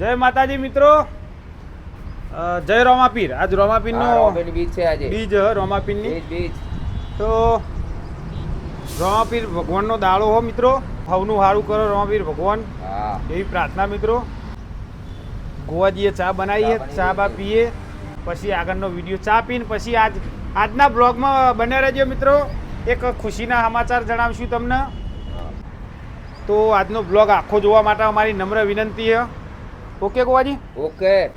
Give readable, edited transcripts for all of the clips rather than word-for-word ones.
જય માતાજી મિત્રો, જય રોમાપીર. આજ રોમાપીર નો બીજ છે, આજે બીજ રોમાપીર ની બીજ. તો રોમાપીર ભગવાન નો દાડો હો મિત્રો. હવનું સારું કરો રોમાપીર ભગવાન, એવી પ્રાર્થના મિત્રો. ગોવાજીએ ચા બનાવીએ, ચા બા પીએ, પછી આગળનો વિડીયો ચા પીને પછી આજના બ્લોગમાં બન્યા રહેજો મિત્રો. એક ખુશીના સમાચાર જણાવશું તમને. તો આજનો બ્લોગ આખો જોવા માટે અમારી નમ્ર વિનંતી છે. ઓકે ગોવાજી? ઓકે.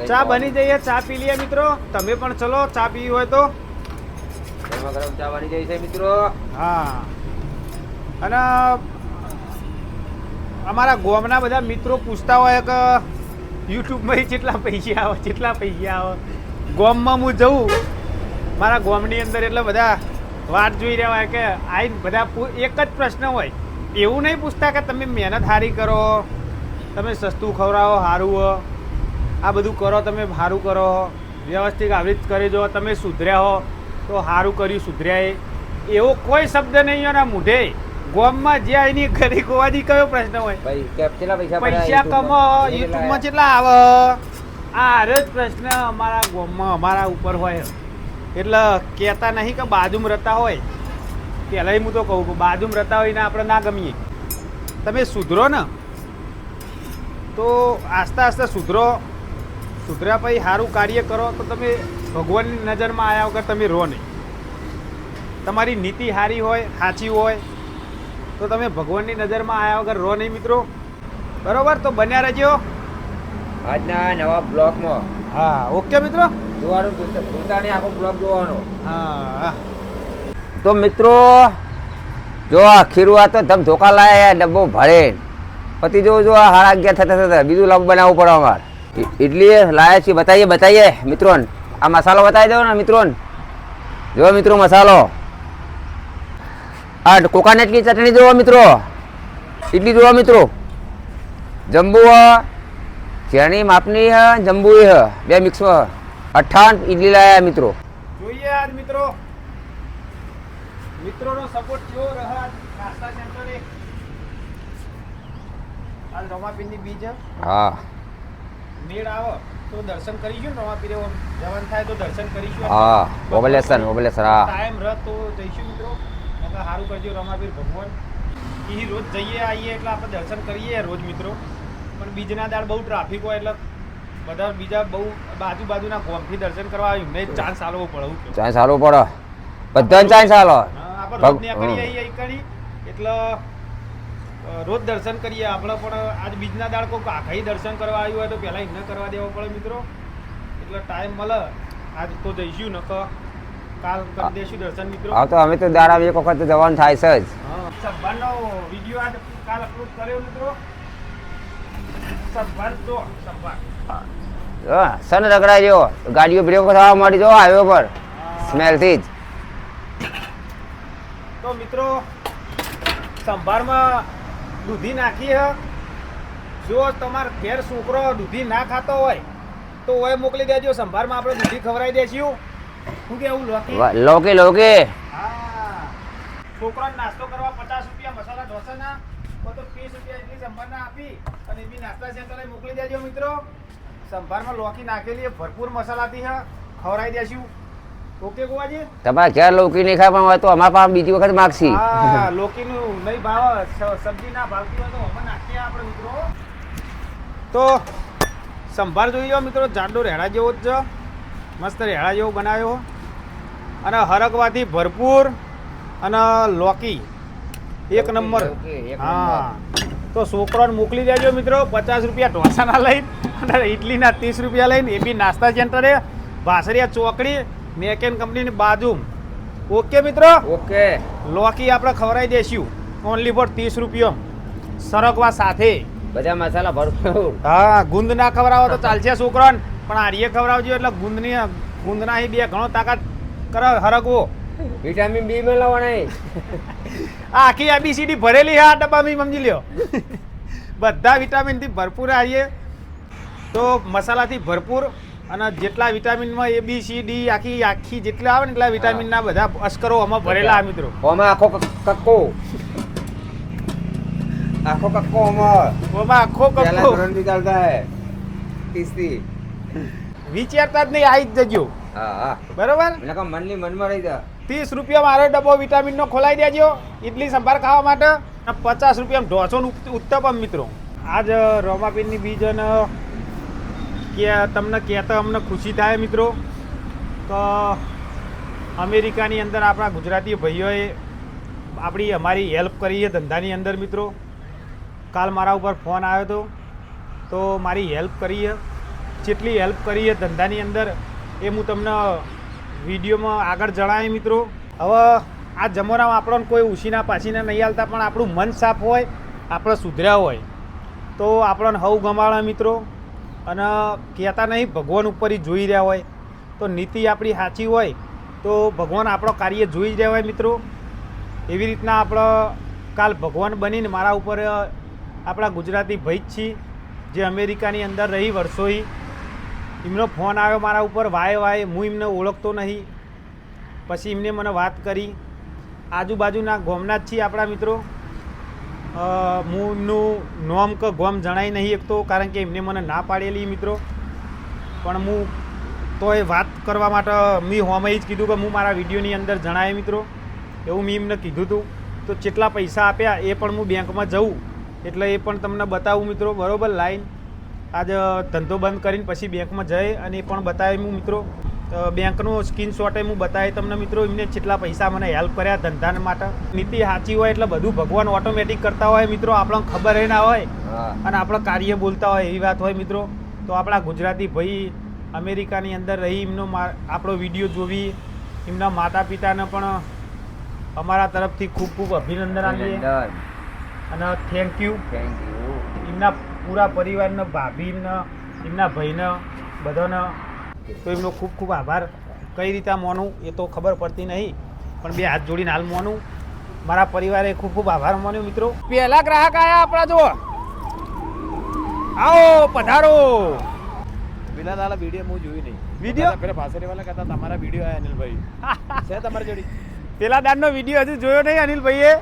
ચા બની જઈએ, ચા પી લઈએ મિત્રો. તમે પણ ચલો, ચા પીવી હોય તો. ગરમા ગરમ ચા બની જાય છે મિત્રો. હા, અને અમારા ગામના બધા મિત્રો પૂછતા હોય કે યુટ્યુબમાં કેટલા પૈસા આવે. ગામમાં હું જઉં મારા ગામની અંદર, એટલે બધા વાટ જોઈ રહ્યા હોય કે આઈને બધા એક જ પ્રશ્ન હોય. એવું નહીં પૂછતા કે તમે મહેનત સારી કરો, તમે સસ્તું ખવડાવો સારું હો, આ બધું કરો, તમે સારું કરો, વ્યવસ્થિત આવી જ કરી જો, તમે સુધર્યા હો તો સારું કર્યું, સુધર્યા એવો કોઈ શબ્દ નહીં હોય ને મોઢે. ગામમાં જે એની ઘરે ગોવાજી કયો પ્રશ્ન હોય? પૈસા કમો યુટ્યુબમાં કેટલા આવે, આ જ પ્રશ્ન અમારા ગામમાં અમારા ઉપર હોય. એટલે કહેતા નહીં કે બાજુમાં રહેતા હોય. પહેલાં હું તો કહું કે બાજુમાં રહેતા હોય ને આપણે ના ગમીએ. તમે સુધરો ને તો આસ્તે આસ્તે સુધર્યા પછી સારું કાર્ય કરો તો તમે ભગવાનની નજરમાં આવ્યા વગર તમે રહો નહીં. તમારી નીતિ સારી હોય, સાચી હોય તો તમે ભગવાનની નજરમાં આવ્યા વગર રહો નહીં મિત્રો. બરોબર? તો બન્યા રહેજો આજના નવા બ્લોગમાં. હા, ઓકે મિત્રો. જોવાનું ભૂલતા નહીં, આખો બ્લોગ જોવાનો. હા. તો મિત્રો જો આ ખીરું આ તો ધમ ધોકા લાયા ડબ્બો ભરે પતિ જો 11:30 થતા બીજું લાંબુ બનાવવું પડે અમારે. ઇડલી લાયા છીએ, બતાવીએ મિત્રોને. આ મસાલો બતાવી દો ને મિત્રોને. જો મિત્રો મસાલો, આ કોકોનટની ચટણી જોવો મિત્રો, ઇડલી જોવો મિત્રો, જંબુ શેરણી માપની હ, જંબુ હ, બે મિક્સમાં 58 ઇડલી લાયા મિત્રો. જોઈએ આજ મિત્રોનો સપોર્ટ કેવો રહે. નાસ્તા સેન્ટરે આજ રોમાપીરની બીજ. હા, મેળ આવે તો દર્શન કરીશું ને રોમાપીરે જવાન થાય તો દર્શન કરીશું. હા, ઓબલેશન હા. ટાઈમ રહે તો જઈશું મિત્રો. એટલે સારું કરજો રોમાપીર ભગવાન. એ રોજ જઈએ આવીએ એટલે આપણે દર્શન કરીએ રોજ મિત્રો. પણ બીજના દાળ બહુ ટ્રાફિક હોય એટલે બધા બીજા બહુ બાજુના ગામથી દર્શન કરવા આવ્યું મેં ચાન્સ આલવો પડે. ચાન્સ આલવો પડે, બધાને ચાન્સ આલો. આપણે રોજ ત્યાં કરીએ એટલે રોજ દર્શન કરીએ આપણે. પણ આજ બીજના દાળ કોઈ આખાઈ દર્શન કરવા આવ્યું હોય તો પહેલાં એમને કરવા દેવો પડે મિત્રો. એટલે ટાઈમ મળે આજ તો જઈશું ને કાલ કરી દઈશું દર્શન મિત્રો. હા, તો અમે તો દાડા એક વખત જવાનું થાય છે જ. સંભાળનો વિડીયો આજ કાલ અપલોડ કર્યો મિત્રો. સન રગડાઈ જો ગાડીઓ બ્રેકો થવા માંડી જો હાઈવે પર સ્મેલથી જ. તો મિત્રો સંભારમાં દૂધી નાખી હ. જો તમારા ઘેર છોકરો દૂધી ના ખાતો હોય તો ઓય મોકલી દેજો. સંભારમાં આપણે દૂધી ખવડાવી દઈશું. શું કેવું લોકે હા, છોકરાને નાસ્તો કરવા 50 રૂપિયા મસાલા ઢોસાના તો 30 રૂપિયા એટલી સંભારના આપી અને બી નાસ્તા સેન્ટરે મોકલી દેજો મિત્રો. સંભારમાં લોકી નાખેલી ભરપૂર મસાલાથી હ, ખવડાવી દઈશું. ઓકે ગોવાજી? તમારે ઘેર લૌકી નહીં ખાય પણ હોય તો અમારા પાસે બીજી વખત માગશી. હા, લોકીનું નહીં ભાવ, સબ્જી ના ભાવતી હોય તો અમે નાખીએ આપણે મિત્રો. તો સંભાર જોઈ લો મિત્રો, જાડો રેડા જેવો જ છે. મસ્ત રેડા જેવો બનાવ્યો અને હરકવાથી ભરપૂર અને લોકી એક નંબર. હા, તો છોકરાને મોકલી દેજો મિત્રો. 50 રૂપિયા ઢોસાના લઈને અને ઇડલીના 30 રૂપિયા લઈને, એ બી નાસ્તા સેન્ટરે ભાસરિયા ચોકડી મેકેન કંપનીની બાજુ. ઓકે મિત્રો? ઓકે. લોકી આપણે ખવડાવી દઈશું ઓનલી ફોર 30 રૂપિયા સરગવા સાથે. બધા મસાલા ભરપૂર. હા, ગુંદ ના ખવડાવો તો ચાલશે છોકરાને, પણ આરીએ ખવડાવજો એટલે ગુંદના બે ઘણો તાકાત કરે હરગવો. વિટામિન બી મેળવવા આખી ABCD ભરેલી આ ડબ્બામાં સમજી લ્યો. બધા વિટામિનથી ભરપૂર આવીએ તો મસાલાથી ભરપૂર અને જેટલા વિટામિનમાં ABCD આખી જેટલા આવે ને એટલા વિટામિનના બધા અસ્કરો આમાં ભરેલા મિત્રો. આમાં આખો કક્કો આખો કક્કો અમર ઓમાં આખો પહેલા કપ્પો ધોરણથી ચાલતા હે 30 થી વિચારતા જ નહીં, આવી જ જજો. હા હા બરોબર. એટલે કે મનની મનમાં રહી જા 30 રૂપિયા મારો ડબ્બો વિટામિનનો ખોલાઈ દેજો ઇડલી સંભાર ખાવા માટે. અને 50 રૂપિયા ઢોસો ઉત્તપમ મિત્રો. આજ રોમાપીરની બીજ અને કે તમને કહેતા અમને ખુશી થાય મિત્રો કે અમેરિકાની અંદર આપણા ગુજરાતી ભાઈઓએ અમારી હેલ્પ કરી છે ધંધાની અંદર મિત્રો. કાલ મારા ઉપર ફોન આવ્યો હતો તો મારી હેલ્પ કરી છે. જેટલી હેલ્પ કરી છે ધંધાની અંદર એ હું તમને વિડીયોમાં આગળ જણાવી મિત્રો. હવે આ જમાનામાં આપણને કોઈ ઉછીના પાછીના નહીં હાલતા, પણ આપણું મન સાફ હોય, આપણે સુધર્યા હોય તો આપણને હવ ગમાડે મિત્રો. અને કહેતા નહીં ભગવાન ઉપર જોઈ રહ્યા હોય તો નીતિ આપણી સાચી હોય તો ભગવાન આપણો કાર્ય જોઈ જ રહ્યા હોય મિત્રો. એવી રીતના આપણે કાલ ભગવાન બનીને મારા ઉપર આપણા ગુજરાતી ભાઈ જ છીએ જે અમેરિકાની અંદર રહી વર્ષોથી. એમનો ફોન આવ્યો મારા ઉપર, વાય હું એમને ઓળખતો નહીં. પછી એમને મને વાત કરી, આજુબાજુના ગામના જ છીએ આપણા મિત્રો. હું એમનું નોમ કે ગોમ જણાવી નહીં શકતો કારણ કે એમને મને ના પાડેલી મિત્રો. પણ હું તો એ વાત કરવા માટે મેં હોમે જ કીધું કે હું મારા વિડીયોની અંદર જણાવે મિત્રો. એવું મેં એમને કીધું હતું. તો કેટલા પૈસા આપ્યા એ પણ હું બેંકમાં જઉં એટલે એ પણ તમને બતાવું મિત્રો. બરાબર, લાઈન આજે ધંધો બંધ કરીને પછી બેંકમાં જઈ અને એ પણ બતાવી હું મિત્રો. બેંકનો સ્ક્રીનશોટે હું બતાવી તમને મિત્રો. એમને કેટલા પૈસા મને હેલ્પ કર્યા ધંધા માટે. નીતિ સાચી હોય એટલે બધું ભગવાન ઓટોમેટિક કરતા હોય મિત્રો. આપણને ખબર ના હોય અને આપણે કાર્ય બોલતા હોય એવી વાત હોય મિત્રો. તો આપણા ગુજરાતી ભાઈ અમેરિકાની અંદર રહી એમનો આપણો વિડીયો જોવી, એમના માતા પિતાને પણ અમારા તરફથી ખૂબ ખૂબ અભિનંદન આપીએ અને થેન્ક યુ. એમના પૂરા પરિવારને, ભાભીને, એમના ભાઈને, બધાને તો એમનો ખૂબ ખૂબ આભાર. કઈ રીતે માનું એ તો ખબર પડતી નહીં, પણ બે હાથ જોડીને હાલ માનું. મારા પરિવારે ખૂબ ખૂબ આભાર માન્યો મિત્રો. પહેલા ગ્રાહક આવ્યા આપણા, જો આવો પધારો. પેલા દાડા વિડીયો હું જોયું નહીં. વિડીયો પેલા પાસરી વાળા કહેતા તમારા વિડીયો આયા અનિલભાઈ છે તમારી જોડી. પેલા દાડનો વિડીયો હજુ જોયો નહીં અનિલભાઈએ.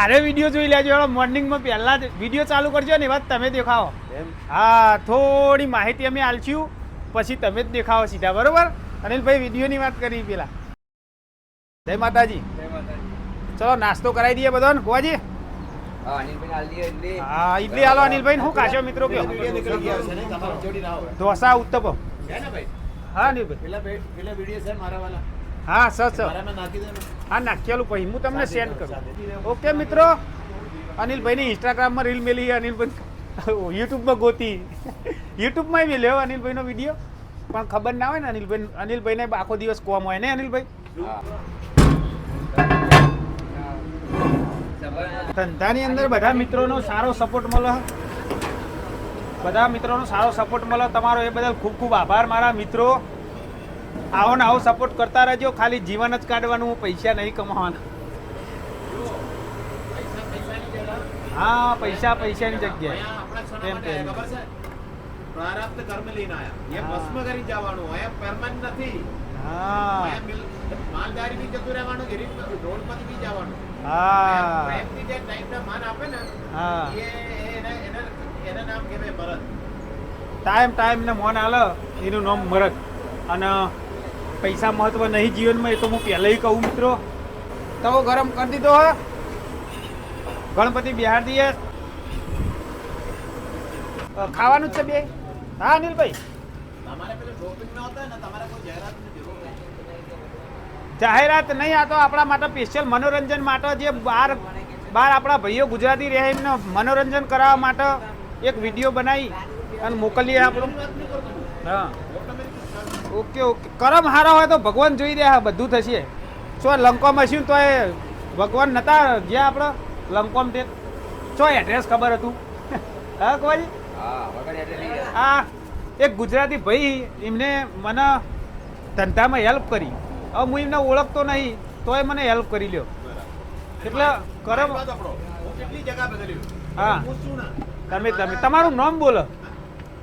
આરે વિડીયો જોઈ લેજો. મોર્નિંગમાં પહેલા જ વિડીયો ચાલુ કરજો ને એ વાત તમે દેખાવો. એમ હા, થોડી માહિતી અમે આલશું પછી તમે જ દેખાવો સીધા. બરોબર અનિલભાઈ, વિડીયોની વાત કરી પેલા. જય માતાજી. ચલો નાસ્તો કરાવી દઈએ બધાને. ગોવાજી હા, ઇડલી હાલો અનિલભાઈ. શું ખાશો મિત્રો? કયો વિડીયો નીકળી ગયા છે ને તમારા જોડી ના હોય ઢોસા ઉત્તપમ. છે ને ભાઈ? હા અનિલભાઈ. પેલા વિડીયો છે મારા વાળા. હા સર મારામાં નાખી દે ને. હા નાખેલું પછી હું તમને સેન્ડ કરું. ઓકે મિત્રો, અનિલભાઈની ઇન્સ્ટાગ્રામમાં રીલ મેલી અનિલભાઈ, યુટ્યુબમાં ગોતી, યુટ્યુબમાં મેલ્યો અનિલભાઈનો વિડીયો. પણ ખબર ના હોય ને અનિલભાઈને આખો દિવસ કોમ હોય ને અનિલભાઈ. ધંધાની અંદર બધા મિત્રોનો સારો સપોર્ટ મળે. બધા મિત્રોનો સારો સપોર્ટ મળે. તમારો એ બદલ ખૂબ ખૂબ આભાર મારા મિત્રો. આવો ને આવો સપોર્ટ કરતા રહેજો. ખાલી જીવન જ કાઢવાનું, પૈસા નહીં કમાવાના. હા, પૈસાની જગ્યાએ એમ તેમ. પ્રારબ્ધ કર્મ લઈને આયા. એ ભસ્મ કરી જવાનું. અહીંયા પરમાનન્ટ નથી. હા માલદારી જતું રહેવાનું, રોડ પર બી જવાનું. હા પ્રેમથી જે ટાઈમના માન આપે ને હા, એના નામ કહેવાય મરદ. ટાઈમ ને મોન આલે એનું નામ મરદ. અને પૈસા મહત્વ નહીં જીવનમાં, એ તો હું પહેલાંય કહું મિત્રો. તવો ગરમ કરી દીધો હે, ગણપતિ બિહાર દઈએ. ખાવાનું જ છે બે. હા અનિલભાઈ, તમારે પેલું શોપિંગ ના હોતા ને, તમારે કોઈ જાહેરાતની જરૂર નહીં. જાહેરાત નહીં, આ તો આપણા માટે સ્પેશિયલ મનોરંજન માટે જે બહાર આપણા ભાઈઓ ગુજરાતી રહે એમને મનોરંજન કરાવવા માટે એક વિડીયો બનાવી અને મોકલીએ આપણું. હા ઓકે ઓકે. કરમ સારા હોય તો ભગવાન જોઈ રહ્યા, બધું થશે. શું લંકોમાં હશું તો એ ભગવાન નતા જ્યાં આપણે લંકોમ તે શું એડ્રેસ ખબર હતું? હા કવાજી. હા, એક ગુજરાતી ભાઈ એમને મને ધંધામાં હેલ્પ કરી. હવે હું એમને ઓળખતો નહીં તોય મને હેલ્પ કરી લ્યો. એટલે કરમ. હું કેટલી જગ્યા બદલ્યું. હા, હું શું ના તમે તમારું નામ બોલો.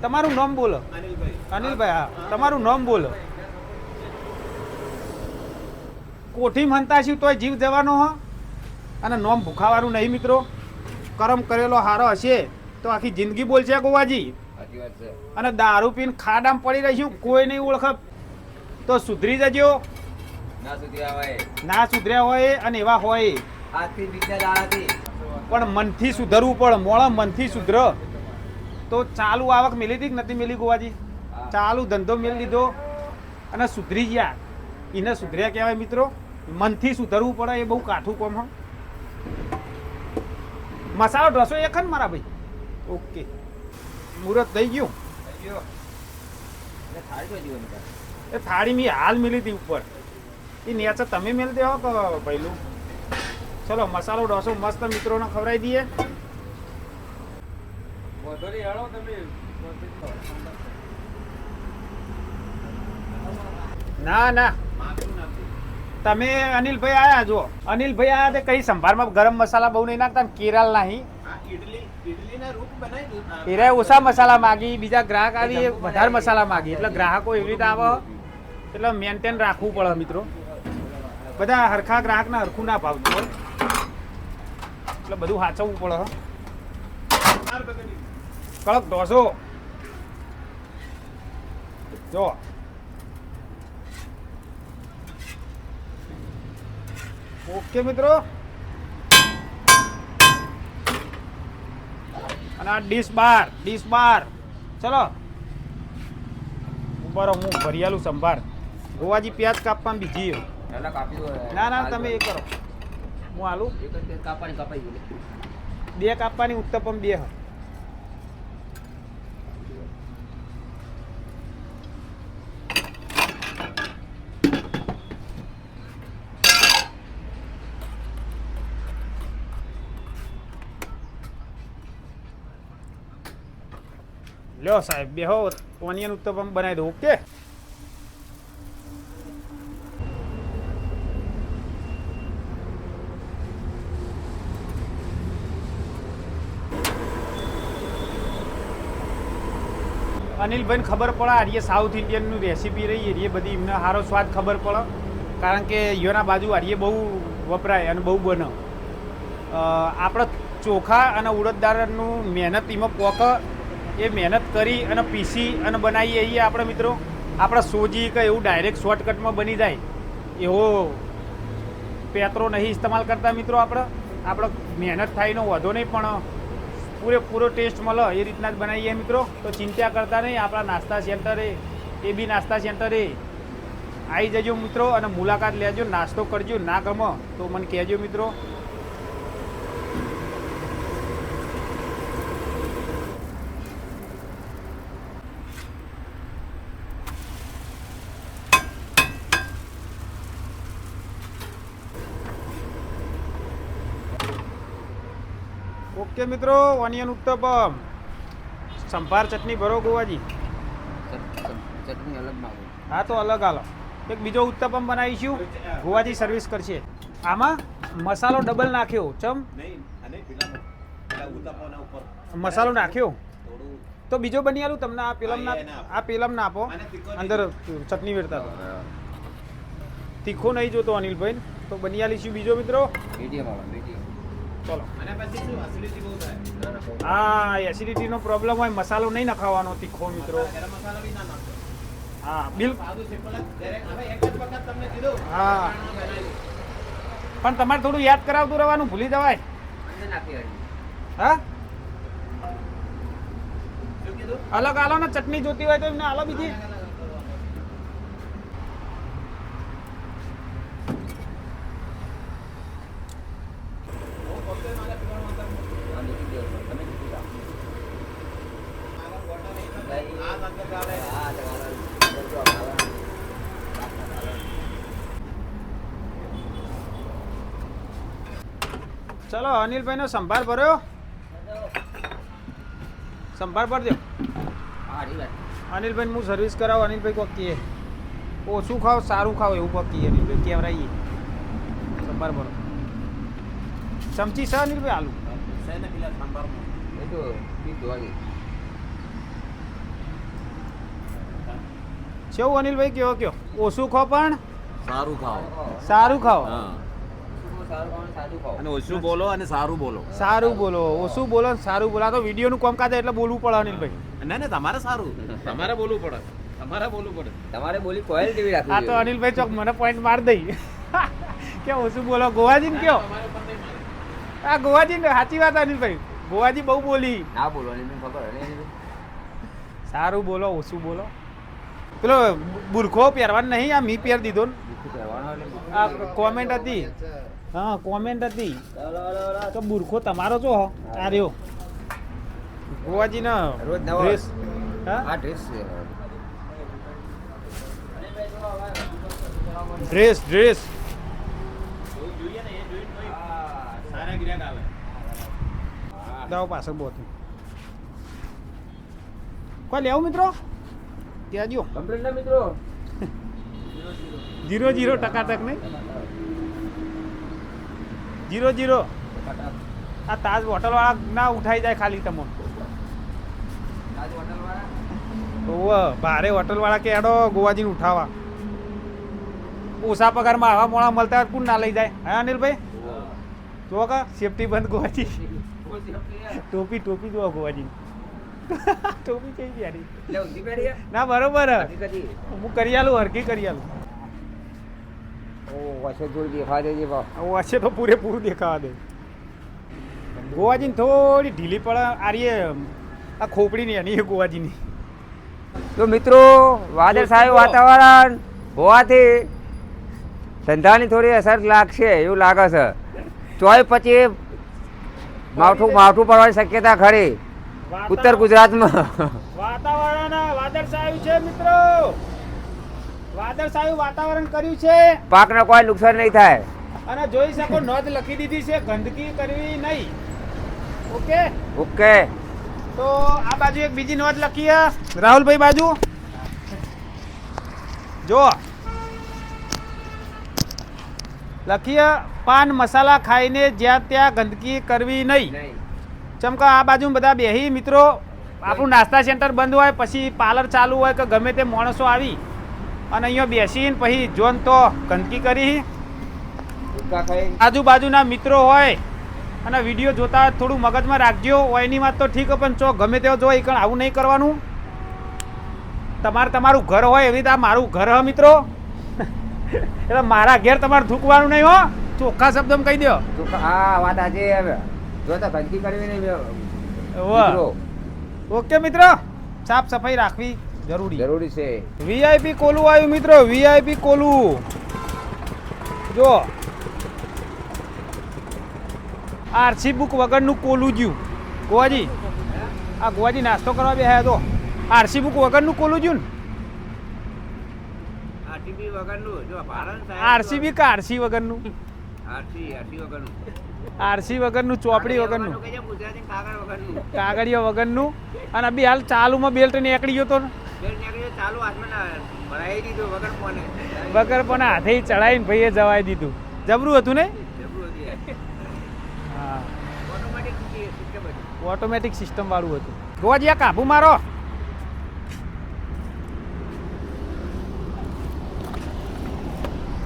તમારું નામ બોલો અનિલભાઈ. અનિલભાઈ. હા, તમારું નામ બોલો. કોઠી મનતા છું તોય જીવ જવાનો હો અને નોમ ભૂખાવાનું નહીં મિત્રો. કરમ કરેલો હારો હશે તો આખી જિંદગી બોલશે ગોવાજી. સાચી વાત છે. અને દારૂ પીને ખાડામાં પડી રહીશું, કોઈ નહીં ઓળખ તો સુધરી જજો. ના સુધી આવે ના સુધર્યા હોય અને એવા હોય આજથી બીજા દાડાથી પણ મનથી સુધરવું પડે. મોળા મનથી સુધર તો ચાલુ આવક મેલી હતી કે નથી મેલી ગોવાજી? ચાલુ ધંધો મેળ લીધો અને સુધરી ગયા, એને સુધર્યા કહેવાય મિત્રો. મનથી સુધરવું પડે, એ બહુ કાઠું કામ હો. મસાલો ઢોસો એક જ મારા ભાઈ. ઓકે, મુહૂર્ત થઈ ગયું. એ થાળી મેં હાલ મેલી હતી ઉપર, એ નેચર તમે મેળ દેવો કે પહેલું? ચલો મસાલો ઢોસો મસ્ત મિત્રોને ખવડાવી દઈએ. ના ના, માગનું નાખી. તમે અનિલભાઈ આયા જો. અનિલભાઈ આયા તે કઈ સંભારમાં ગરમ મસાલા બહુ નહીં નાખતા ને કેરાલ નહીં. આ ઇડલીના રૂપ બનાવી દીધું. એરાય ઓછા મસાલા માગી, બીજા ગ્રાહક આવી એ વધારે મસાલા માગી, એટલે ગ્રાહકો એવી રીતે આવે એટલે મેન્ટેન રાખવું પડે મિત્રો. બધા હરખા ગ્રાહકને હરખું ના ભાવતું હોય એટલે બધું સાચવવું પડે. હો. કડક ઢોસો જો. ઓકે મિત્રો, અને આ ડીશ બાર ચલો ઉપર હું ભરિયાલું સંભાર. ગોવાજી પ્યાજ કાપવા બીજી. ના ના, તમે એ કરો, હું આલું બે કાપવાની. ઉત્તપમ બે. લ્યો સાહેબ બેહો, ઓનિયન ઉત્તપમ બનાવી દો. ઓકે, અનિલભાઈને ખબર પડે આર્ય સાઉથ ઇન્ડિયનનું રેસીપી રહી એ બધી એમને સારો સ્વાદ ખબર પડે, કારણ કે યોના બાજુ આર્ય બહુ વપરાય અને બહુ બને. આપણે ચોખા અને ઉડદદાળનું મહેનત એમાં પોક, એ મહેનત કરી અને પીસી અને બનાવીએ એ આપણે મિત્રો. આપણે સોજી કે એવું ડાયરેક્ટ શોર્ટકટમાં બની જાય એવો પેત્રો નહીં ઇસ્તેમાલ કરતા મિત્રો. આપણે મહેનત થાય એનો વધો નહીં, પણ પૂરેપૂરો ટેસ્ટ મળે એ રીતના જ બનાવીએ મિત્રો. તો ચિંતા કરતા નહીં, આપણા નાસ્તા સેન્ટરે એ બી નાસ્તા સેન્ટરે આવી જજો મિત્રો અને મુલાકાત લેજો, નાસ્તો કરજો. ના ગમે તો મને કહેજો મિત્રો. ઓકે મિત્રો, ઓનિયન ઉત્તપમ સંભાર ચટણી ભરો ગોવાજી. ચટણી અલગ માગો. હા તો અલગ હાલો. એક બીજો ઉત્તપમ બનાવીશું, ગોવાજી સર્વિસ કરશે. આમાં મસાલો ડબલ નાખ્યો. ચમ નહીં, અને પેલા ઉતાપોના ઉપર મસાલો નાખ્યો થોડું તો બીજો બની આલું તમને. આ પેલમ ના, આ પેલમ ના આપો, અને તીખો અંદર ચટણી વેરતા તો. તીખો નહીં જોતો અનિલભાઈ તો બની આલીશું બીજો મિત્રો. મીડિયમ આવે, મીડિયમ. ચલો. અને પછી શું acidity બહુ થાય. હા, એસિડિટીનો પ્રોબ્લેમ હોય, મસાલો નહીં નખાવાનો તીખો મિત્રો. ગરમ મસાલો બી ના નાખો. હા બિલકુલ. સાદું simple જ direct. હવે એક જ વખત તમને કીધું. હા. બનાવી. પણ તમારે થોડું યાદ કરાવતું રહેવાનું, ભૂલી જવાય. અંદર નાખી આવી. હા, શું કીધું? અલગ આલો ને, ચટણી જોતી હોય તો એમને આલો બીજી. આ મૂકી દો. તમે મૂકી દો. આ અંદર આવે. હા, તમારા ચલો અનિલભાઈનો સંભાર ભર્યો. સંભાર ભરજો હા, રી વાત. અનિલભાઈ. હું સર્વિસ કરાવું. અનિલભાઈ કોક કહીએ ઓછું ખાઓ સારું ખાઓ એવું કોક કહીએ અનિલભાઈ. કેવરાઈએ સંભાર ભરો. ચમચી છે અનિલભાઈ આલુ. શેને પેલા સાંભારમાં? એ તો બીજ ધોવાની. કેવું અનિલભાઈ? કયો કયો ઓછું ખાઓ પણ સારું ખાઓ. સારું ખાઓ. હા. અને ઓછું બોલો અને સારું બોલો. સારું બોલો, ઓછું બોલો ને સારું બોલો. આ તો વિડીયોનું કામકાજ એટલે બોલવું પડે અનિલભાઈ. ના તમારે સારું, તમારે બોલવું પડે, તમારે બોલવું પડે. તમારે બોલી કોયલ જેવી આ તો રાખવી અનિલભાઈ ચોક મને પોઈન્ટ માર દઈ કે ઓછું બોલો. ગોવાજી ને કયો, આ ગોવાજી ને સાચી વાત અનિલભાઈ, ગોવાજી બહુ બોલી. ના બોલવાની મને ખબર હે. સારું બોલો, ઓછું બોલો. પેલો બુરખો પહેરવાનો નહીં, આ મી પહેર દીધો ને. આ કોમેન્ટ હતી, હા કોમેન્ટ હતી તો બુરખો તમારો છો આ રહ્યો ગોવાજી ને રોજ નવો. ડ્રેસ. હા આ ડ્રેસ છે. ડ્રેસ ડ્રેસ જોઈએ ને એ જોઈને કોઈ સારા ગ્રાહક આવે. દાવ પાછળ બહુ કોઈ લેવું મિત્રો ત્યાં જો કમ્પ્લેટ ના મિત્રો 0-0 ટકાટક નહીં 0-0. આ તાજ હોટલ વાળા ના ઉઠાઈ જાય ખાલી તમો. ભારે હોટલ વાળા કે એડો ગોવાજીને ઉઠાવા. ઓછા પગારમાં આવા મોડા મળતા હોય કોણ ના લઈ જાય? હા અનિલભાઈ જો કા સેફટી બંધ ગોવાજી. ટોપી ટોપી જો ગોવાજી ટોપી કઈ ગયા ના બરોબર હું કરી આલું, હરકી કરી આલું. હશે તો પૂરેપૂરું દેખાવા દે. ગોવાજીને થોડી ઢીલી પડે આરીએ આ ખોપડી ની એની ગોવાજીની. તો મિત્રો વાદળછાયું વાતાવરણ હોવાથી ધંધાની થોડી અસર લાગશે એવું લાગે છે. ચોય પછી માવઠું પડવાની શક્યતા ખરી ઉત્તર ગુજરાતમાં. વાતાવરણ વાદળછાયું છે મિત્રો, વાદળછાયું વાતાવરણ કર્યું છે પાકને કોઈ નુકસાન નહીં થાય. અને જોઈ શકો નોંધ લખી દીધી છે ગંદકી કરવી નહીં. ઓકે ઓકે તો આ બાજુ એક બીજી નોંધ લખી છે રાહુલભાઈ બાજુ જો લખીએ પાન મસાલા ખાઈને જ્યાં ત્યાં ગંદકી કરવી નહીં. ચમકા આ બાજુ બધા બેહી મિત્રો આપણું નાસ્તા સેન્ટર બંધ હોય પછી પાર્લર ચાલુ હોય કે ગમે તે માણસો આવી અને અહીંયા બેસીને પછી જોન તો ગંદકી કરી. આજુબાજુના મિત્રો હોય અને વિડીયો જોતા હોય થોડું મગજમાં રાખજો. એની વાત તો ઠીક પણ ચો ગમે તેવો જો એ આવું નહીં કરવાનું. તમારું ઘર હોય એવી રીતે આ મારું ઘર હ મિત્રો એટલે મારા ઘેર તમારે થૂકવાનું નહીં હો, ચોખ્ખા શબ્દમાં કહી દો. હા વાત આજે હવે જો તો ગંદકી કરવી નહીં. ઓકે મિત્રો સાફ સફાઈ રાખવી જરૂરી છે. વીઆઈપી કોલું આવ્યું મિત્રો, વીઆઈપી કોલું જો આરસી બુક વગરનું કોલું જ્યું ગોવાજી. આ ગોવાજી નાસ્તો કરવા બેહ્યા તો આરસી બુક વગરનું કોલું જ્યું ને. આરસીબી કે આરસી વગરનું? આરસી વગરનું, ચોપડી વગરનું, કાગળિયા વગરનું. અને બી હાલ ચાલુમાં બેલ્ટ નીકળી ગયો તો વગર પણ હાથે ચડાવીને ભાઈએ જવાઈ દીધું. જબરું હતું ને? હા ઓટોમેટિક સિસ્ટમ વાળું હતું. ગોવાજી આ કાબુ મારો.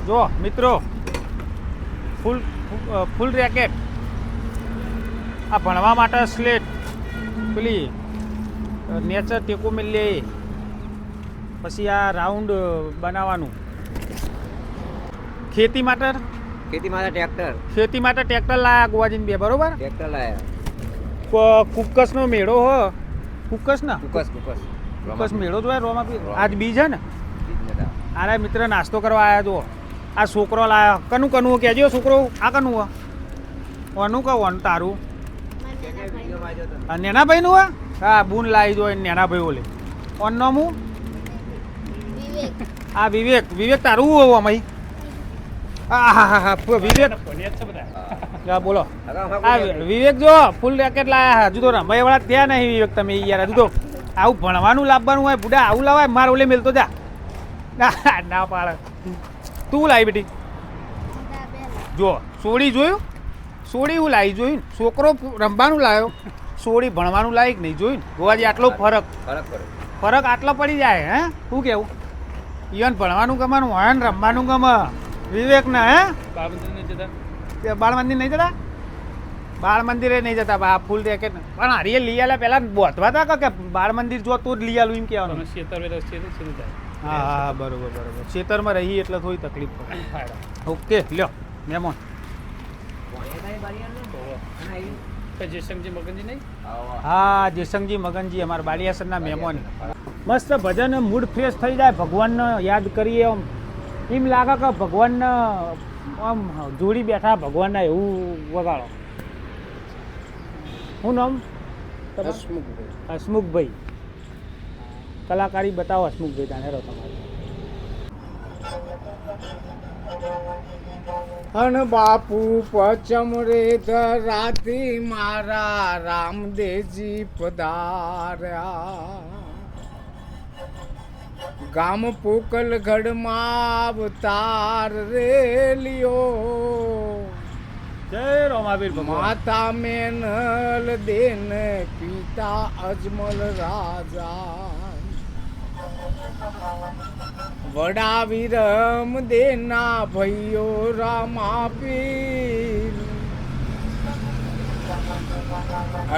જો મિત્રો ફૂલ રેકેટ. આ ભણવા માટે સ્લેટ, પેલી નેચર ટેકો મિલે, પછી આ રાઉન્ડ બનાવવાનું. ખેતી માટે ટ્રેક્ટર લાયા ગોવાજીને બે બરોબર. કુકસનો મેળો હો, કુકસ મેળો જોયા રોમાં આજ બીજ હે ને. અરે મિત્ર નાસ્તો કરવા આવ્યા જો આ છોકરો લાયા. કનું કહેજો છોકરો આ કનું હો ઓનું કહું તારું નેનાભાઈ નું હા હા બૂન લાવી જો નેનાભાઈ ઓલે ઓનનો હું આ વિવેક તારું હોવું અમાઈ. હા વિવેક બોલો. આ વિવેક જો ફૂલ રેકેટ લાયા હજુ તો રંભાઈ વાળા ત્યાં નહીં વિવેક તમે યાર. હજુ તો આવું ભણવાનું લાવવાનું હોય બુડા આવું લાવાય મારે ઓલે મેલતો જા ના પાડે. તું લાવી બેટી જો સોડી જોયું, સોડી હું લાવી જોયું. છોકરો રમવાનું લાવ્યો, સોડી ભણવાનું લાયક નહીં જોયું. ગોવાજી આટલો ફરક આટલો પડી જાય હે. શું કેવું? ઈવન ભણવાનું ગમવાનું હોય ને રમવાનું ગમે વિવેક ને હે બાળ મંદિર નહીં જતા? બાળ મંદિરે નહીં જતા આ ફૂલ રેકેટ પણ હરીએ લઈ આલ્યા પહેલા બોધવા હતા કે બાળ મંદિર જો તું જ લઈ આલું એમ કહેવાનું. હા હા બરોબર બરોબર. ખેતરમાં રહી એટલે થોડી તકલીફ પડે. ઓકે લ્યો મહેમાન. હા જયસંગજી મગનજી અમારા બાલિયાસરના મહેમાન. મસ્ત ભજન મૂડ ફ્રેશ થઈ જાય, ભગવાનને યાદ કરીએ આમ એમ લાગે કે ભગવાનને આમ જોડી બેઠા ભગવાનના એવું વગાડો. શું નામ? હસમુખભાઈ. કલાકારી બતાવો હસમુખભાઈ તાણે રહો તમારે. અન બાપુ પચમ રે ધરાતી મારા રામદેવજી પધાર્યા, ગામ પોકલગઢમાં અવતાર રે લ્યો, જય રોમાવીર ભગવાન. માતા મેનલ દેન પિતા અજમલ રાજા, વડા વિરમ દેના ભૈયો રામા પીર,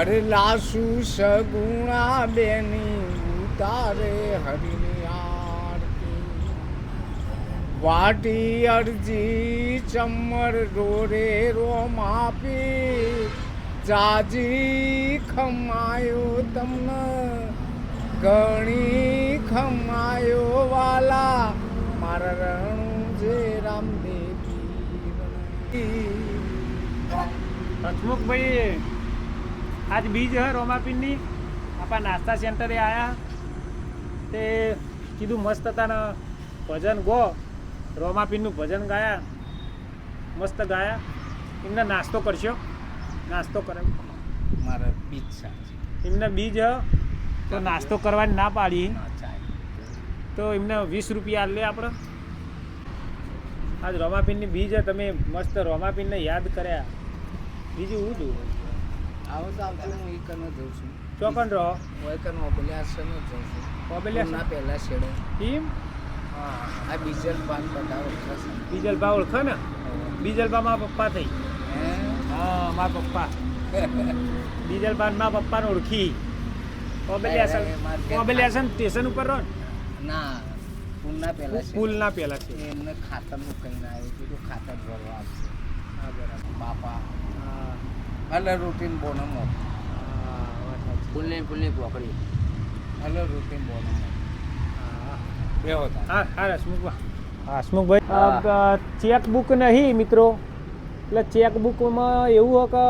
અરે લાસુ સગુણા બેની ઉતારે હરિની આરતી, વાટી અરજી ચમર રોરે રોમા પીર, જાજી ખમાયો તમને ઘણી ખમાયો વાલા મારા રણું જે રામદેવી. હસમુખભાઈ આજ બીજ હે રોમાપીરની. આપણા નાસ્તા સેન્ટરે આવ્યા તે કીધું મસ્ત હતા ને ભજન ગો. રોમાપીરનું ભજન ગાયા, મસ્ત ગાયા. એમને નાસ્તો કરશો? નાસ્તો કરે મારા બીજ સાચી એમને બીજ તો નાસ્તો કરવાની ના પાડી તો એમને 20 રૂપિયા લે આપણે. આજ રોમાપીરની બીજ તમે મસ્ત રોમાપીરને યાદ કર્યા. બીજું હું જોઉં આવો તો આવતો હું એ કનો જઉં છું. ચોકન રહો હું કનો ઓબલિયાસન જ જઉં છું. ઓબલિયાસન? ના પહેલા છેડે ટીમ આ બીજલ પાન બતાવો. બીજલભા ઓળખે ને? બીજલભા મારા પપ્પા થઈ. હા મારા પપ્પા બીજલભા મારા પપ્પાને ઓળખી. ઓબલિયાસન સ્ટેશન ઉપર રહો ને? ના પુલના પહેલા છે. પુલના પહેલા છે. એમને ખાતરનું કહીને આવ્યું કીધું ખાતર ભરવા આપશે. હા બરાબર. બાપા હલે રૂટીન બોનમો ફૂલની પોકડી. હલે રૂટીન બોનમો બે હોતા. હા હા હસમુખભાઈ ચેકબુક નહીં મિત્રો. એટલે ચેકબુકમાં એવું હોય કે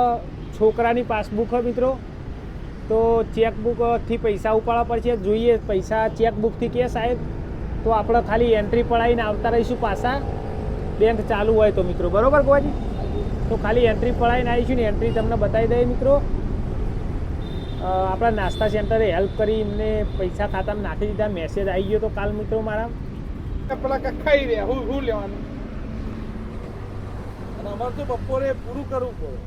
છોકરાની પાસબુક હોય મિત્રો, તો ચેકબુકથી પૈસા ઉપાડવા પડશે. જોઈએ પૈસા ચેકબુકથી કે સાહેબ તો આપણે ખાલી એન્ટ્રી પડાવીને આવતા રહીશું પાછા, બેંક ચાલુ હોય તો મિત્રો. બરાબર ગોવાજી? તો ખાલી એન્ટ્રી પડાવીને આવીશું ને એન્ટ્રી તમને બતાવી દઈએ મિત્રો. આપણા નાસ્તા સેન્ટરે હેલ્પ કરી એમને પૈસા ખાતામાં નાખી દીધા. મેસેજ આવી ગયો તો કાલ મિત્રો મારા. પેલા ખાઈ રહ્યા હું લેવાનું અને અમારે તો બપોરે પૂરું કરવું પડે.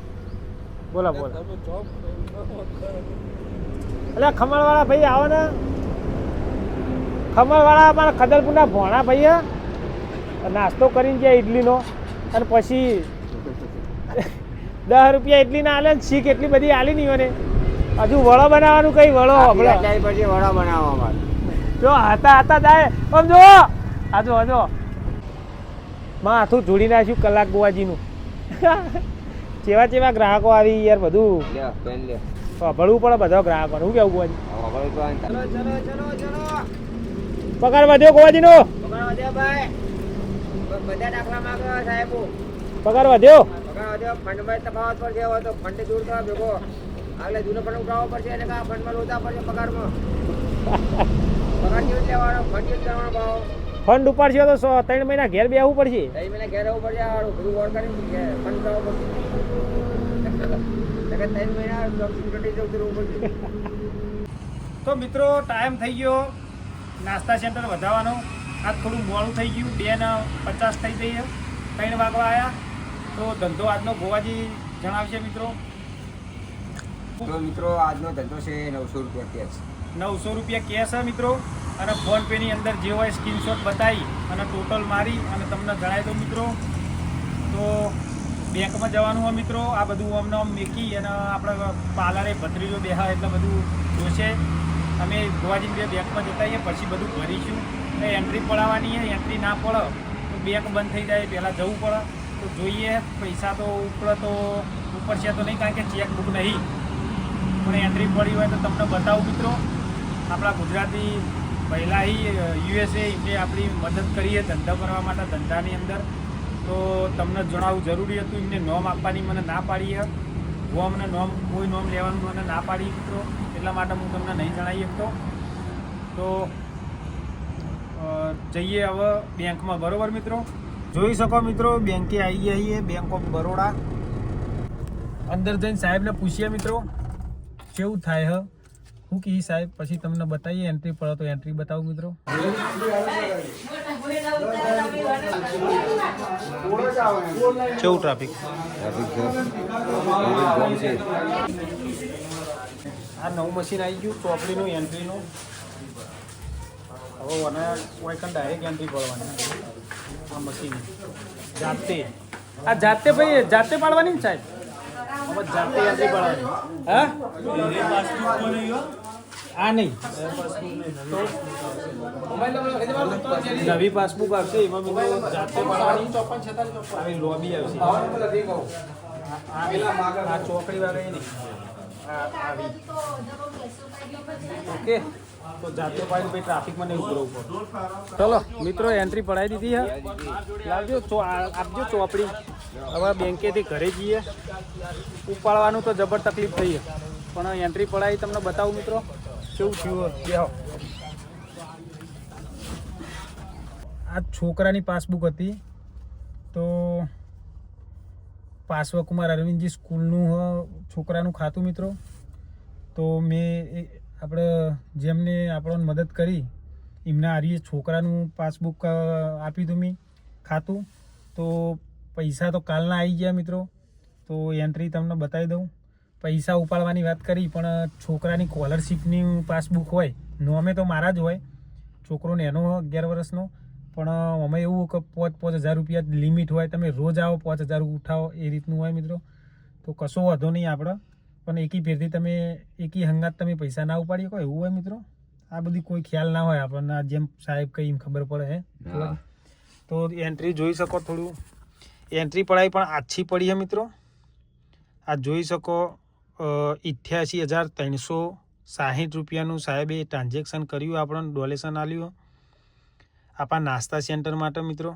બોલા બોલા. તમે જોબ એટલે ખમણવાળા ભાઈ આવો ને. ખમણવાળા અમારા ખદલપુરના ભોણા ભાઈ નાસ્તો કરીને ગયા ઇડલીનો, અને પછી 10 રૂપિયા ઇડલીના આલે ને શીખ એટલી બધી આલી નહીં મને. હજુ વડો બનાવવાનું કઈ વડો પછી વડા બનાવવા અમારે. જો હતા જાય આમ જો આજો આજો માથું જોડી નાખ્યું કલાક ગોવાજીનું. કેવા ગ્રાહકો આવી યાર. બધું લે પેન લે. ભળવું પડે બધા ગ્રાહકોને. શું કેવું ગોવાજી? ચલો. પગાર વધ્યો ગોવાજીનો? ભાઈ બધા દાખલા માંગો સાહેબ. પગાર વધ્યો? ફંડમાં તફાવત પર જે હોય તો ફંડ દૂર કરવા ભેગો આગળ જૂનો ફંડ ઉઠાવવો પડશે એટલે કે આ ફંડમાં લોચા પડશે. પગારમાં પગાર કેવી લેવાનો, ફંડ કેવી કરવાનો ભાવ? ફંડ ઉપાડશે તો 3 મહિના ઘેર બેસવું પડશે. 3 મહિના ઘેર આવવું પડશે. બધું વોર્ડ કરીને ફંડ ઉઠાવવો પડશે. 3 મહિના તો મિત્રો ટાઈમ થઈ ગયો નાસ્તા સેન્ટર વધારવાનો. આજ થોડું મોડું થઈ ગયું. 2:50 થઈ ગઈ. 3 વાગવા આવ્યા. તો ધંધો આજનો ગોવાજી જણાવશે મિત્રો. તો મિત્રો આજનો ધંધો છે 900 રૂપિયા કેશ. 900 રૂપિયા કેશ છે મિત્રો. અને ફોન પે ની અંદર જે હોય સ્ક્રીનશોટ બતાવી અને ટોટલ મારી અને તમને જણાવી દઉં મિત્રો. તો બેંકમાં જવાનું હોય મિત્રો. આ બધું અમને આમ મેકી અને આપણે પાર્લરે ભત્રીજો બેહા એટલે બધું જોશે. અમે ગોવાજીને બેંકમાં જતા આવીએ પછી બધું ભરીશું. એટલે એન્ટ્રી પડાવવાની છે. એન્ટ્રી ના પડે તો બેંક બંધ થઈ જાય, પહેલાં જવું પડે. તો જોઈએ પૈસા તો ઉપર છે તો નહીં, કારણ કે ચેકબુક નહીં, પણ એન્ટ્રી પડી હોય તો તમને બતાવું મિત્રો. આપણા ગુજરાતી પહેલાં યુએસએ એમને આપણી મદદ કરીએ ધંધો કરવા માટે, ધંધાની અંદર. તો તમને જણાવવું જરૂરી હતું. એમને નોમ આપવાની મને ના પાડી છે. ગોમને કોઈ નોમ લેવાનું મને ના પાડી મિત્રો, એટલા માટે હું તમને નહીં જણાવી શકતો. તો જઈએ હવે બેંકમાં, બરાબર મિત્રો. જોઈ શકો મિત્રો બેંકે આવી ગયા છીએ, બેંક ઓફ બરોડા. અંદર જઈને સાહેબને પૂછીએ મિત્રો કેવું થાય હ, શું કહી સાહેબ, પછી તમને બતાવીએ. એન્ટ્રી પડે તો એન્ટ્રી બતાવું મિત્રો. કેવું ટ્રાફિક આ નવું મશીન આવી ગયું ચોપડીનું એન્ટ્રીનું. હવે મને ડાયરેક્ટ એન્ટ્રી પડવાની આ મશીન જાતે. આ જાતે ભાઈ જાતે પાડવાની ને સાહેબ? હવે જાતે એન્ટ્રી પાડવાની. હા આ નહીં, નવી પાસબુક આવશે એમાં મિત્રો જાતે પાડવાની. આવી લોબી આવશે. આ ચોકડી વાળા નહીં, ઓકે. તો જાતે પાડી ભાઈ ટ્રાફિકમાં નહીં ઉભરવું પડે. ચલો મિત્રો એન્ટ્રી પડાવી દીધી છે. લાવજો આપજો ચોપડી. હવે બેંકેથી ઘરે જઈએ. ઉપાડવાનું તો જબર તકલીફ થઈ છે, પણ એન્ટ્રી પડાવી તમને બતાવું મિત્રો કેવું થયું. બેહો. આ છોકરાની પાસબુક હતી. તો પાર્શ્વકુમાર અરવિંદજી સ્કૂલનું છોકરાનું ખાતું મિત્રો. તો મેં આપણે જેમને આપણને મદદ કરી એમના આરીએ છોકરાનું પાસબુક આપી હતું મેં ખાતું. તો પૈસા તો કાલના આવી ગયા મિત્રો. તો એન્ટ્રી તમને બતાવી દઉં. પૈસા ઉપાડવાની વાત કરી, પણ છોકરાની સ્કોલરશીપની પાસબુક હોય, નોમે તો મારા જ હોય, છોકરોને એનો 11 વર્ષનો. પણ અમે એવું કે 5,000 રૂપિયા લિમિટ હોય, તમે રોજ આવો 5,000 ઉઠાવો એ રીતનું હોય મિત્રો. તો કશો વાંધો નહીં આપણે, પણ એકી ફેરથી તમે એકી હંગાત તમે પૈસા ના ઉપાડી શકો એવું હોય મિત્રો. આ બધી કોઈ ખ્યાલ ના હોય આપણને, જેમ સાહેબ કઈ એમ ખબર પડે હે. તો એન્ટ્રી જોઈ શકો, થોડું એન્ટ્રી પડાવી પણ આછી પડી છે મિત્રો. આ જોઈ શકો 88,360 રૂપિયાનું સાહેબે ટ્રાન્ઝેક્શન કર્યું, આપણને ડોનેશન આપ્યું આપણા નાસ્તા સેન્ટર માટે મિત્રો.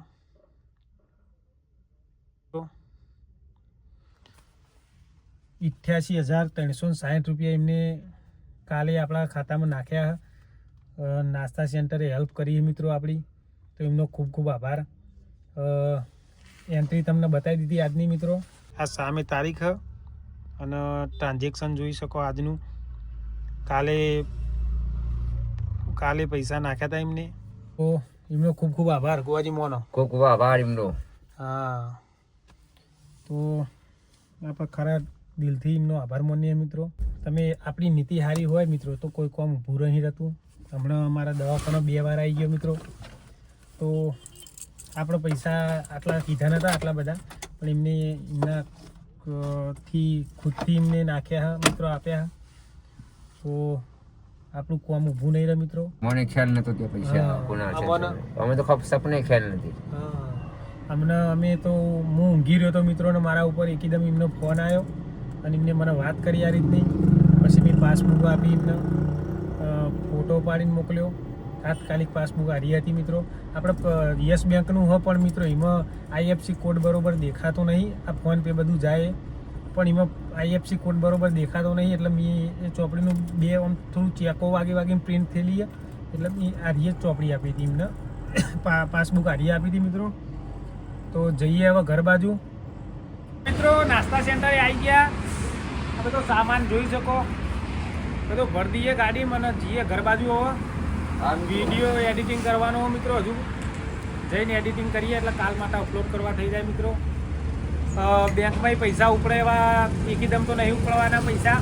88,360 રૂપિયા એમને કાલે આપણા ખાતામાં નાખ્યા. નાસ્તા સેન્ટરે હેલ્પ કરી મિત્રો આપણી, તો એમનો ખૂબ ખૂબ આભાર. એન્ટ્રી તમને બતાવી દીધી આજની મિત્રો. આ સામે તારીખ અને ટ્રાન્ઝેક્શન જોઈ શકો આજનું. કાલે પૈસા નાખ્યા હતા એમને. તો એમનો ખૂબ ખૂબ આભાર ગોવાજી મોનો. ખૂબ ખૂબ આભાર એમનો. હા, તો આપણે ખરા દિલથી એમનો આભાર માનીએ મિત્રો. તમે આપણી નીતિ સારી હોય મિત્રો તો કોઈ કામ ઊભું નહીં રહેતું. હમણાં અમારા દવાખાનો 2 વાર આવી ગયો મિત્રો. તો આપણે પૈસા આટલા કીધા નહોતા આટલા બધા, પણ એમના ખુદથી એમને નાખ્યા મિત્રો, આપ્યા. તો આપણું કામ ઊભું નહીં રહે મિત્રો. મને ખ્યાલ નતો કે પૈસા અમે તો સપને ખ્યાલ નથી. અમે તો હું ઊંઘી રહ્યો હતો મિત્રો, ને મારા ઉપર એકદમ એમનો ફોન આવ્યો અને એમને મને વાત કરી આ રીતની. પછી મેં પાસબુક આપી એમને, ફોટો પાડીને મોકલ્યો. તાત્કાલિક પાસબુક હારી હતી મિત્રો. આપણે યસ બેંકનું હોય પણ મિત્રો એમાં IFSC કોડ બરોબર દેખાતો નહીં. આ ફોન પે બધું જાય પણ એમાં IFSC કોડ બરોબર દેખાતો નહીં. એટલે મેં એ ચોપડીનું આમ થોડું ચેકો વાગીને પ્રિન્ટ થયેલી એટલે મેં હારીએ જ ચોપડી આપી હતી એમને, પાસબુક હારીએ આપી હતી મિત્રો. તો જઈએ હવે ઘર બાજુ મિત્રો. નાસ્તા સેન્ટરે આવી ગયા. આ બધો સામાન જોઈ શકો, બધો ભરી દઈએ ગાડી. મને જઈએ ઘર બાજુ. હવે વિડીયો એડિટિંગ કરવાનો મિત્રો, હજુ જઈને એડિટિંગ કરીએ એટલે કાલ માટે અપલોડ કરવા થઈ જાય મિત્રો. બેંકમાં પૈસા ઉપડે એવા એકદમ તો નહીં ઉપડવાના પૈસા,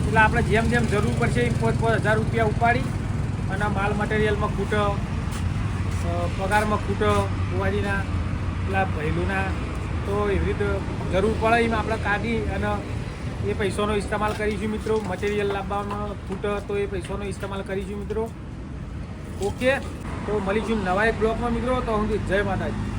એટલે આપણે જેમ જેમ જરૂર પડશે એમ 5,000 રૂપિયા ઉપાડી અને માલ મટીરિયલમાં ખૂટો, પગારમાં ખૂટો, ગોવાજીના પેલા ભૈલુના તો એવી રીતે જરૂર પડે એમાં આપણે કાઢી અને એ પૈસાનો ઇસ્તેમાલ કરીશું મિત્રો. મટીરિયલ લાવવામાં ફૂટ તો એ પૈસાનો ઇસ્તેમાલ કરીશું મિત્રો. ઓકે, તો મળીશું નવા એક બ્લોગમાં મિત્રો. તો હું જય માતાજી.